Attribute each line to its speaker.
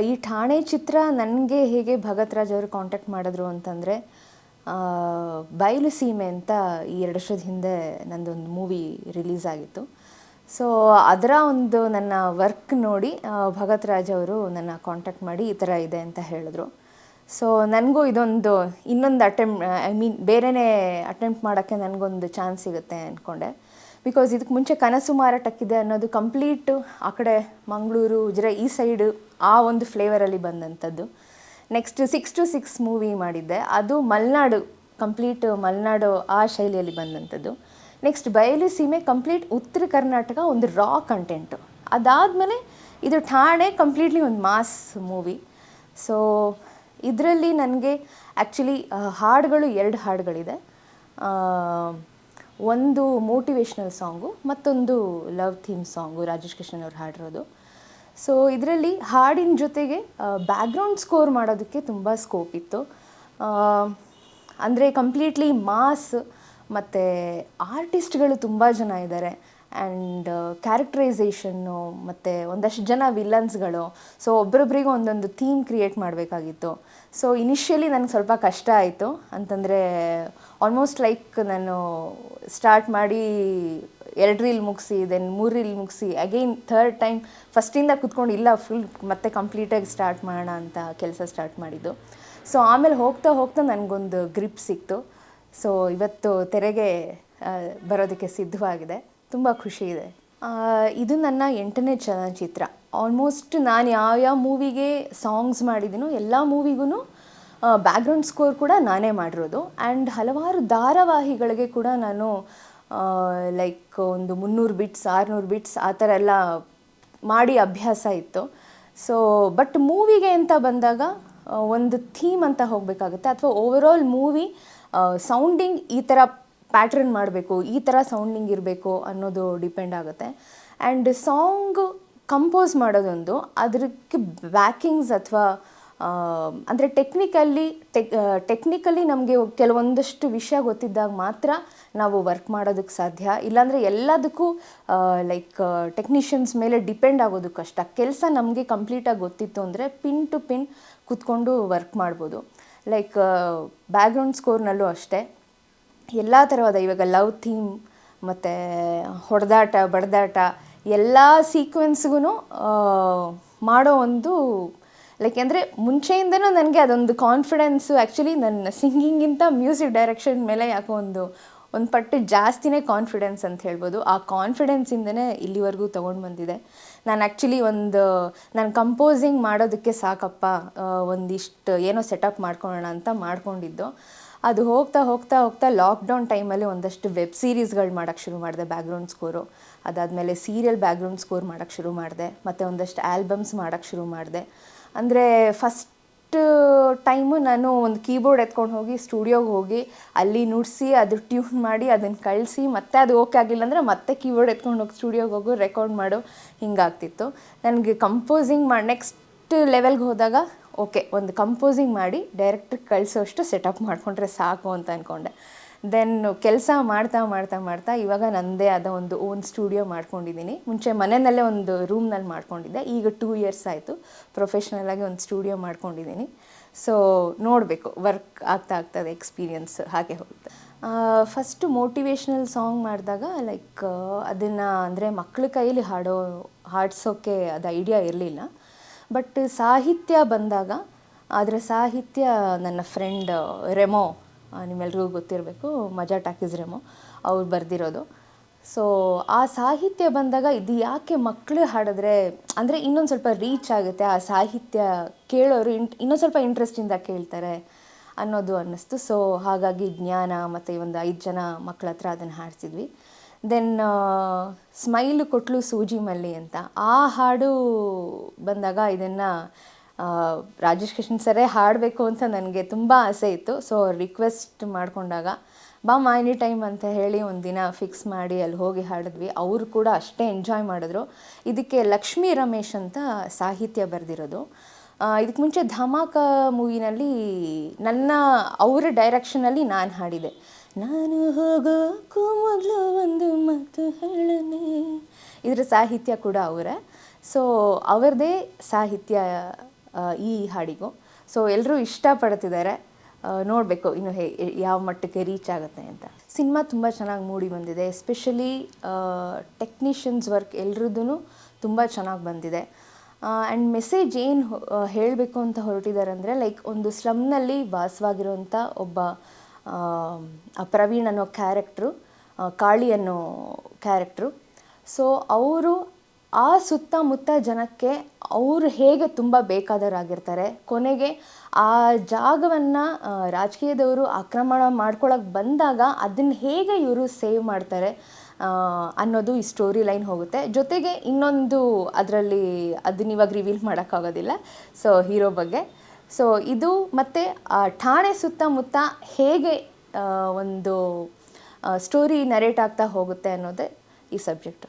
Speaker 1: ಈ ಠಾಣೆ ಚಿತ್ರ ನನಗೆ ಹೇಗೆ ಭಗತ್ ರಾಜ್ ಅವರು ಕಾಂಟ್ಯಾಕ್ಟ್ ಮಾಡಿದ್ರು ಅಂತಂದರೆ, ಬಯಲು ಸೀಮೆ ಅಂತ ಈ 2 ವರ್ಷದ ಹಿಂದೆ ನಂದೊಂದು ಮೂವಿ ರಿಲೀಸ್ ಆಗಿತ್ತು. ಸೊ ಅದರ ಒಂದು ನನ್ನ ವರ್ಕ್ ನೋಡಿ ಭಗತ್ ರಾಜ್ ಅವರು ನನ್ನ ಕಾಂಟ್ಯಾಕ್ಟ್ ಮಾಡಿ ಈ ಥರ ಇದೆ ಅಂತ ಹೇಳಿದ್ರು. ಸೊ ನನಗೂ ಇದೊಂದು ಇನ್ನೊಂದು ಬೇರೆಯೇ ಅಟೆಂಪ್ಟ್ ಮಾಡೋಕ್ಕೆ ನನಗೊಂದು ಚಾನ್ಸ್ ಸಿಗುತ್ತೆ ಅಂದ್ಕೊಂಡೆ. ಬಿಕಾಸ್ ಇದಕ್ಕೆ ಮುಂಚೆ ಕನಸು ಮಾರಾಟಕ್ಕಿದೆ ಅನ್ನೋದು ಕಂಪ್ಲೀಟು ಆ ಕಡೆ ಮಂಗಳೂರು ಉಜಿರೆ ಈ ಸೈಡು ಆ ಒಂದು ಫ್ಲೇವರಲ್ಲಿ ಬಂದಂಥದ್ದು. ನೆಕ್ಸ್ಟ್ 6 to 6 ಮೂವಿ ಮಾಡಿದ್ದೆ, ಅದು ಕಂಪ್ಲೀಟ್ ಮಲೆನಾಡು ಆ ಶೈಲಿಯಲ್ಲಿ ಬಂದಂಥದ್ದು. ನೆಕ್ಸ್ಟ್ ಬಯಲು ಸೀಮೆ ಕಂಪ್ಲೀಟ್ ಉತ್ತರ ಕರ್ನಾಟಕ ಒಂದು ರಾ ಕಂಟೆಂಟು. ಅದಾದಮೇಲೆ ಇದು ಠಾಣೆ ಕಂಪ್ಲೀಟ್ಲಿ ಒಂದು ಮಾಸ್ ಮೂವಿ. ಸೊ ಇದರಲ್ಲಿ ನನಗೆ ಆ್ಯಕ್ಚುಲಿ ಹಾಡುಗಳು 2 ಹಾಡುಗಳಿದೆ. ಒಂದು ಮೋಟಿವೇಶ್ನಲ್ ಸಾಂಗು, ಮತ್ತೊಂದು love theme song Rajesh Krishnan ಅವ್ರು ಹಾಡಿರೋದು. ಸೊ ಇದರಲ್ಲಿ ಹಾಡಿನ ಜೊತೆಗೆ ಬ್ಯಾಕ್ಗ್ರೌಂಡ್ ಸ್ಕೋರ್ ಮಾಡೋದಕ್ಕೆ ತುಂಬ ಸ್ಕೋಪ್ ಇತ್ತು. ಅಂದರೆ ಕಂಪ್ಲೀಟ್ಲಿ ಮಾಸ್ ಮತ್ತು ಆರ್ಟಿಸ್ಟ್ಗಳು ತುಂಬ ಜನ ಇದ್ದಾರೆ. ಆ್ಯಂಡ್ ಕ್ಯಾರೆಕ್ಟರೈಸೇಷನ್ನು ಮತ್ತು ಒಂದಷ್ಟು ಜನ ವಿಲನ್ಸ್ಗಳು. ಸೊ ಒಬ್ಬೊಬ್ಬರಿಗೂ ಒಂದೊಂದು ಥೀಮ್ ಕ್ರಿಯೇಟ್ ಮಾಡಬೇಕಾಗಿತ್ತು. ಸೊ ಇನಿಷಿಯಲಿ ನನಗೆ ಸ್ವಲ್ಪ ಕಷ್ಟ ಆಯಿತು. ಅಂತಂದರೆ ಆಲ್ಮೋಸ್ಟ್ ಲೈಕ್ ನಾನು ಸ್ಟಾರ್ಟ್ ಮಾಡಿ 2 ರೀಲ್ ಮುಗಿಸಿ ದೆನ್ 3 ರೀಲ್ ಮುಗಿಸಿ ಅಗೈನ್ 3rd ಟೈಮ್ ಫಸ್ಟಿಂದ ಕೂತ್ಕೊಂಡು ಇಲ್ಲ ಫುಲ್ ಮತ್ತೆ ಕಂಪ್ಲೀಟಾಗಿ ಸ್ಟಾರ್ಟ್ ಮಾಡೋಣ ಅಂತ ಕೆಲಸ ಸ್ಟಾರ್ಟ್ ಮಾಡಿದ್ದು. ಸೊ ಆಮೇಲೆ ಹೋಗ್ತಾ ಹೋಗ್ತಾ ನನಗೊಂದು ಗ್ರಿಪ್ ಸಿಕ್ತು. ಸೊ ಇವತ್ತು ತೆರೆಗೆ ಬರೋದಕ್ಕೆ ಸಿದ್ಧವಾಗಿದೆ. ತುಂಬ ಖುಷಿ ಇದೆ. ಇದು ನನ್ನ 8ನೇ ಚಲನಚಿತ್ರ. ಆಲ್ಮೋಸ್ಟ್ ನಾನು ಯಾವ ಮೂವಿಗೆ ಸಾಂಗ್ಸ್ ಮಾಡಿದ್ದೀನೋ ಎಲ್ಲ ಮೂವಿಗೂ ಬ್ಯಾಕ್ಗ್ರೌಂಡ್ ಸ್ಕೋರ್ ಕೂಡ ನಾನೇ ಮಾಡಿರೋದು. ಆ್ಯಂಡ್ ಹಲವಾರು ಧಾರಾವಾಹಿಗಳಿಗೆ ಕೂಡ ನಾನು ಲೈಕ್ ಒಂದು 300 ಬಿಟ್ಸ್ 600 ಬಿಟ್ಸ್ ಆ ಥರ ಎಲ್ಲ ಮಾಡಿ ಅಭ್ಯಾಸ ಇತ್ತು. ಸೊ ಬಟ್ ಮೂವಿಗೆ ಅಂತ ಬಂದಾಗ ಒಂದು ಥೀಮ್ ಅಂತ ಹೋಗಬೇಕಾಗುತ್ತೆ, ಅಥವಾ ಓವರಾಲ್ ಮೂವಿ ಸೌಂಡಿಂಗ್ ಈ ಥರ ಪ್ಯಾಟ್ರನ್ ಮಾಡಬೇಕು, ಈ ಥರ ಸೌಂಡಿಂಗ್ ಇರಬೇಕು ಅನ್ನೋದು ಡಿಪೆಂಡ್ ಆಗುತ್ತೆ. ಆ್ಯಂಡ್ ಸಾಂಗ್ ಕಂಪೋಸ್ ಮಾಡೋದೊಂದು, ಅದಕ್ಕೆ ಬ್ಯಾಕಿಂಗ್ಸ್ ಅಥವಾ ಅಂದರೆ ಟೆಕ್ನಿಕಲಿ ನಮಗೆ ಕೆಲವೊಂದಷ್ಟು ವಿಷಯ ಗೊತ್ತಿದ್ದಾಗ ಮಾತ್ರ ನಾವು ವರ್ಕ್ ಮಾಡೋದಕ್ಕೆ ಸಾಧ್ಯ. ಇಲ್ಲಾಂದರೆ ಎಲ್ಲದಕ್ಕೂ ಲೈಕ್ ಟೆಕ್ನಿಷಿಯನ್ಸ್ ಮೇಲೆ ಡಿಪೆಂಡ್ ಆಗೋದು ಕಷ್ಟ. ಕೆಲಸ ನಮಗೆ ಕಂಪ್ಲೀಟಾಗಿ ಗೊತ್ತಿತ್ತು ಅಂದರೆ ಪಿನ್ ಟು ಪಿನ್ ಕೂತ್ಕೊಂಡು ವರ್ಕ್ ಮಾಡ್ಬೋದು. ಲೈಕ್ ಬ್ಯಾಕ್ಗ್ರೌಂಡ್ ಸ್ಕೋರ್ನಲ್ಲೂ ಅಷ್ಟೇ ಎಲ್ಲ ಥರವಾದ ಇವಾಗ ಲವ್ ಥೀಮ್ ಮತ್ತು ಹೊಡೆದಾಟ ಬಡ್ದಾಟ ಎಲ್ಲ ಸೀಕ್ವೆನ್ಸ್ಗೂ ಮಾಡೋ ಒಂದು ಲೈಕ್ ಅಂದರೆ ಮುಂಚೆಯಿಂದನೂ ನನಗೆ ಅದೊಂದು ಕಾನ್ಫಿಡೆನ್ಸು. ಆ್ಯಕ್ಚುಲಿ ನನ್ನ ಸಿಂಗಿಂಗಿಂತ ಮ್ಯೂಸಿಕ್ ಡೈರೆಕ್ಷನ್ ಮೇಲೆ ಯಾಕೋ ಒಂದು ಪಟ್ಟು ಜಾಸ್ತಿನೇ ಕಾನ್ಫಿಡೆನ್ಸ್ ಅಂತ ಹೇಳ್ಬೋದು. ಆ ಕಾನ್ಫಿಡೆನ್ಸಿಂದನೇ ಇಲ್ಲಿವರೆಗೂ ತೊಗೊಂಡು ಬಂದಿದೆ. ನಾನು ಆ್ಯಕ್ಚುಲಿ ನಾನು ಕಂಪೋಸಿಂಗ್ ಮಾಡೋದಕ್ಕೆ ಸಾಕಪ್ಪ ಒಂದಿಷ್ಟು ಏನೋ ಸೆಟಪ್ ಮಾಡ್ಕೊಳ್ಳೋಣ ಅಂತ ಮಾಡ್ಕೊಂಡಿದ್ದು. ಅದು ಹೋಗ್ತಾ ಹೋಗ್ತಾ ಹೋಗ್ತಾ ಲಾಕ್ಡೌನ್ ಟೈಮಲ್ಲಿ ಒಂದಷ್ಟು ವೆಬ್ ಸೀರೀಸ್ಗಳು ಮಾಡೋಕ್ಕೆ ಶುರು ಮಾಡಿದೆ ಬ್ಯಾಕ್ಗ್ರೌಂಡ್ ಸ್ಕೋರು. ಅದಾದಮೇಲೆ ಸೀರಿಯಲ್ ಬ್ಯಾಕ್ಗ್ರೌಂಡ್ ಸ್ಕೋರ್ ಮಾಡೋಕ್ಕೆ ಶುರು ಮಾಡಿದೆ. ಮತ್ತು ಒಂದಷ್ಟು ಆಲ್ಬಮ್ಸ್ ಮಾಡೋಕ್ಕೆ ಶುರು ಮಾಡಿದೆ. ಅಂದರೆ ಫಸ್ಟ್ ಟೈಮು ನಾನು ಒಂದು ಕೀಬೋರ್ಡ್ ಎತ್ಕೊಂಡು ಹೋಗಿ ಸ್ಟುಡಿಯೋಗೆ ಹೋಗಿ ಅಲ್ಲಿ ನುಡಿಸಿ ಅದು ಟ್ಯೂನ್ ಮಾಡಿ ಅದನ್ನು ಕಳಿಸಿ ಮತ್ತೆ ಅದು ಓಕೆ ಆಗಿಲ್ಲ ಅಂದರೆ ಮತ್ತೆ ಕೀಬೋರ್ಡ್ ಎತ್ಕೊಂಡು ಹೋಗಿ ಸ್ಟುಡಿಯೋಗೆ ಹೋಗು ರೆಕಾರ್ಡ್ ಮಾಡು, ಹಿಂಗಾಗ್ತಿತ್ತು. ನನಗೆ ಕಂಪೋಸಿಂಗ್ ನೆಕ್ಸ್ಟ್ ಲೆವೆಲ್ಗೆ ಹೋದಾಗ ಓಕೆ ಒಂದು ಕಂಪೋಸಿಂಗ್ ಮಾಡಿ ಡೈರೆಕ್ಟ್ರಿಗೆ ಕಳಿಸೋಷ್ಟು ಸೆಟಪ್ ಮಾಡಿಕೊಂಡ್ರೆ ಸಾಕು ಅಂತ ಅಂದ್ಕೊಂಡೆ. ದೆನ್ ಕೆಲಸ ಮಾಡ್ತಾ ಮಾಡ್ತಾ ಮಾಡ್ತಾ ಇವಾಗ ನನ್ನದೇ ಆದ ಒಂದು ಓನ್ ಸ್ಟುಡಿಯೋ ಮಾಡ್ಕೊಂಡಿದ್ದೀನಿ. ಮುಂಚೆ ಮನೆಯಲ್ಲೇ ಒಂದು ರೂಮ್ನಲ್ಲಿ ಮಾಡ್ಕೊಂಡಿದ್ದೆ. ಈಗ 2 years ಆಯಿತು ಪ್ರೊಫೆಷ್ನಲಾಗಿ ಒಂದು ಸ್ಟುಡಿಯೋ ಮಾಡ್ಕೊಂಡಿದ್ದೀನಿ. ಸೊ ನೋಡಬೇಕು, ವರ್ಕ್ ಆಗ್ತಾ ಆಗ್ತದೆ, ಎಕ್ಸ್ಪೀರಿಯನ್ಸ್ ಹಾಗೆ ಹೋಗುತ್ತೆ. ಫಸ್ಟು ಮೋಟಿವೇಶ್ನಲ್ ಸಾಂಗ್ ಮಾಡಿದಾಗ ಲೈಕ್ ಅದನ್ನು ಅಂದರೆ ಮಕ್ಕಳ ಕೈಯಲ್ಲಿ ಹಾಡಿಸೋಕ್ಕೆ ಅದು ಐಡಿಯಾ ಇರಲಿಲ್ಲ. ಬಟ್ ಸಾಹಿತ್ಯ ಬಂದಾಗ ಅದರ ಸಾಹಿತ್ಯ ನನ್ನ ಫ್ರೆಂಡ್ ರೆಮೋ, ನಿಮ್ಮೆಲ್ರಿಗೂ ಗೊತ್ತಿರಬೇಕು, ಮಜಾ ಟಾಕೀಸ್ ರೆಮೋ ಅವ್ರು ಬರೆದಿರೋದು. ಸೊ ಆ ಸಾಹಿತ್ಯ ಬಂದಾಗ ಇದು ಯಾಕೆ ಮಕ್ಕಳು ಹಾಡಿದ್ರೆ ಅಂದರೆ ಇನ್ನೊಂದು ಸ್ವಲ್ಪ ರೀಚ್ ಆಗುತ್ತೆ, ಆ ಸಾಹಿತ್ಯ ಕೇಳೋರು ಇನ್ನೊಂದು ಸ್ವಲ್ಪ ಇಂಟ್ರೆಸ್ಟಿಂದ ಕೇಳ್ತಾರೆ ಅನ್ನೋದು ಅನ್ನಿಸ್ತು. ಸೊ ಹಾಗಾಗಿ ಜ್ಞಾನ ಮತ್ತು ಒಂದು 5 ಜನ ಮಕ್ಕಳ ಹತ್ರ ಅದನ್ನು ಹಾಡಿಸಿದ್ವಿ. ದೆನ್ ಸ್ಮೈಲು ಕೊಟ್ಲು ಸೂಜಿ ಮಲ್ಲಿ ಅಂತ ಆ ಹಾಡು ಬಂದಾಗ ಇದನ್ನು ರಾಜೇಶ್ ಕೃಷ್ಣನ್ ಸರೇ ಹಾಡಬೇಕು ಅಂತ ನನಗೆ ತುಂಬ ಆಸೆ ಇತ್ತು. ಸೊ ರಿಕ್ವೆಸ್ಟ್ ಮಾಡಿಕೊಂಡಾಗ ಬಾಮ್ಮ ಎನಿ ಟೈಮ್ ಅಂತ ಹೇಳಿ ಒಂದಿನ ಫಿಕ್ಸ್ ಮಾಡಿ ಅಲ್ಲಿ ಹೋಗಿ ಹಾಡಿದ್ವಿ. ಅವರು ಕೂಡ ಅಷ್ಟೇ ಎಂಜಾಯ್ ಮಾಡಿದ್ರು. ಇದಕ್ಕೆ ಲಕ್ಷ್ಮೀ ರಮೇಶ್ ಅಂತ ಸಾಹಿತ್ಯ ಬರೆದಿರೋದು. ಇದಕ್ಕೆ ಮುಂಚೆ ಧಮಾಕ ಮೂವಿನಲ್ಲಿ ಅವರ ಡೈರೆಕ್ಷನಲ್ಲಿ ನಾನು ಹಾಡಿದೆ. ನಾನು ಹೋಗೋಕ್ಕೂ ಮೊದಲು ಒಂದು ಮಾತು ಹೇಳನೆ, ಇದರ ಸಾಹಿತ್ಯ ಕೂಡ ಅವರೇ. ಸೊ ಅವರದೇ ಸಾಹಿತ್ಯ ಈ ಹಾಡಿಗೂ. ಸೊ ಎಲ್ಲರೂ ಇಷ್ಟಪಡ್ತಿದ್ದಾರೆ. ನೋಡಬೇಕು ಇನ್ನು ಯಾವ ಮಟ್ಟಕ್ಕೆ ರೀಚ್ ಆಗುತ್ತೆ ಅಂತ. ಸಿನಿಮಾ ತುಂಬ ಚೆನ್ನಾಗಿ ಮೂಡಿ ಬಂದಿದೆ. ಎಸ್ಪೆಷಲಿ ಟೆಕ್ನಿಷಿಯನ್ಸ್ ವರ್ಕ್ ಎಲ್ರದ್ದು ತುಂಬ ಚೆನ್ನಾಗಿ ಬಂದಿದೆ. ಆ್ಯಂಡ್ ಮೆಸೇಜ್ ಏನು ಹೇಳಬೇಕು ಅಂತ ಹೊರಟಿದ್ದಾರೆ ಅಂದರೆ, ಲೈಕ್ ಒಂದು ಸ್ಲಮ್ನಲ್ಲಿ ವಾಸವಾಗಿರುವಂಥ ಒಬ್ಬ ಪ್ರವೀಣ್ ಅನ್ನೋ ಕ್ಯಾರೆಕ್ಟ್ರು, ಕಾಳಿ ಅನ್ನೋ ಕ್ಯಾರೆಕ್ಟ್ರು. ಸೊ ಅವರು ಆ ಸುತ್ತಮುತ್ತ ಜನಕ್ಕೆ ಅವರು ಹೇಗೆ ತುಂಬ ಬೇಕಾದವರಾಗಿರ್ತಾರೆ, ಕೊನೆಗೆ ಆ ಜಾಗವನ್ನು ರಾಜಕೀಯದವರು ಆಕ್ರಮಣ ಮಾಡ್ಕೊಳಕ್ಕೆ ಬಂದಾಗ ಅದನ್ನು ಹೇಗೆ ಇವರು ಸೇವ್ ಮಾಡ್ತಾರೆ ಅನ್ನೋದು ಈ ಸ್ಟೋರಿ ಲೈನ್ ಹೋಗುತ್ತೆ. ಜೊತೆಗೆ ಇನ್ನೊಂದು ಅದರಲ್ಲಿ ಅದನ್ನ ಇವಾಗ ರಿವೀಲ್ ಮಾಡೋಕ್ಕಾಗೋದಿಲ್ಲ, ಸೊ ಹೀರೋ ಬಗ್ಗೆ. ಸೊ ಇದು ಮತ್ತು ಠಾಣೆ ಸುತ್ತಮುತ್ತ ಹೇಗೆ ಒಂದು ಸ್ಟೋರಿ ನರೇಟ್ ಆಗ್ತಾ ಹೋಗುತ್ತೆ ಅನ್ನೋದೇ ಈ ಸಬ್ಜೆಕ್ಟು.